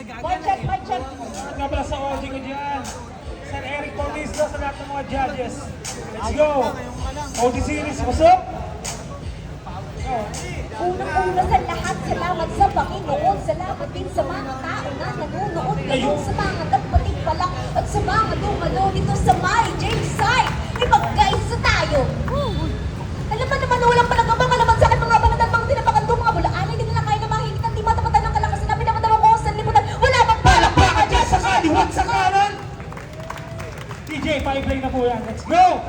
Mic check. Nga pala sa audio ko dyan. Sir Eric Paulislo sa lahat ng mga judges. Let's go! OG series, what's up? Unang-una sa lahat, salamat sa Panginoon. Salamat din sa mga tao na nanonood ngayon, sa mga nagpating pa lang at sa mga dumalo dito sa My J-Side. Ipag-guys tayo. Alam mo naman, walang palagabang alaman sa akin mga banatan, mga tinapakan doon, mga bulaan. Hindi nila kaya na mahingitan, di matapatan ng kalakasan na pinapadalang ko sa lipunan. Wala bang Palakpakan dyan sa kaliwat sa kanan! DJ, pa-play na po yan. Let's go!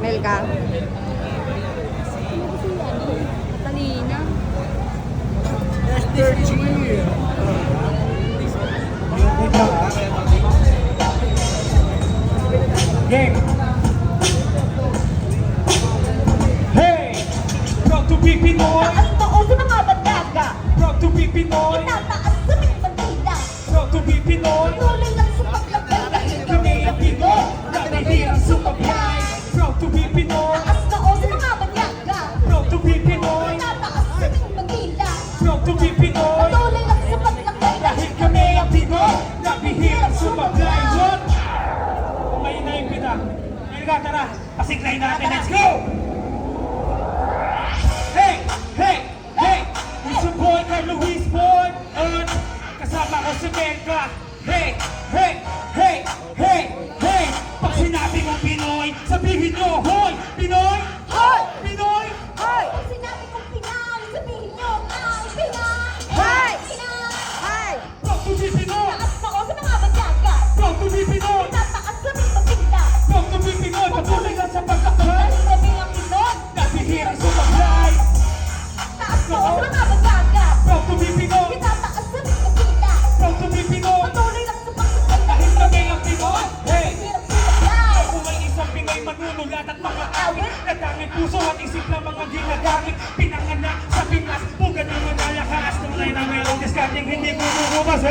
Melka. Kanina. Game. Hey! Proud to be Pinoy! taas noo sa mga bandaga? Proud to be Pinoy! Itataas sa mga bandila. Proud to be Pinoy! Tuloy lang sa paglagay dahil Kami ang Pinoy! Nakahirang sumablay! Proud to be Pinoy! taas noo sa mga bandaga. Proud to be Pinoy! Itataas sa mga bandila. Proud to be Pinoy! Tuloy lang sa paglagay Dahil kami ang Pinoy! Nakahirang sumablay! What? Kumain na yung pina. Ngayon tara, pasiglay natin. Let's go! Hey! Hey! Hey! It's your boy, Carl Luis Boy! Earth! Kasama ko si Melka! Hey! Hey! Hey! Hey! Hey! Pag sinabi mong Pinoy, sabihin nyo, Hoy! Pinoy! Hoy! Pinoy! Pag sinabi kong Pinay, sabihin nyo ay Pinay! Hoy! Pinay! Hi! Proud to be Pinoy! Taas noo sa mga bandaga. Proud to be Pinoy! Itataas sa mga bandila. Proud to be Pinoy! Patuloy lang sa pagkakay! Dahil kami ang Pinoy. Nakahirang sumablay! Taas noo sa mga bandaga. Proud to be Pinoy! Itataas sa mga bandila. Proud to be Pinoy! Patuloy lang sa paglagay Dahil kami ang Pinoy! Hey! hirap sumablay. Kung may isang Pinoy manunulat at mga awit na tanging puso at isip ng mga ginagamit pinanganak sa Pinas bugan ng mga lakas tunay na mayroong discarding hindi bububukas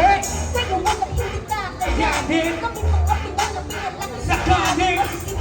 Pero walang hindi na Kayanin. kami mga Pinoy na pinalaki Sa kanin. Kasi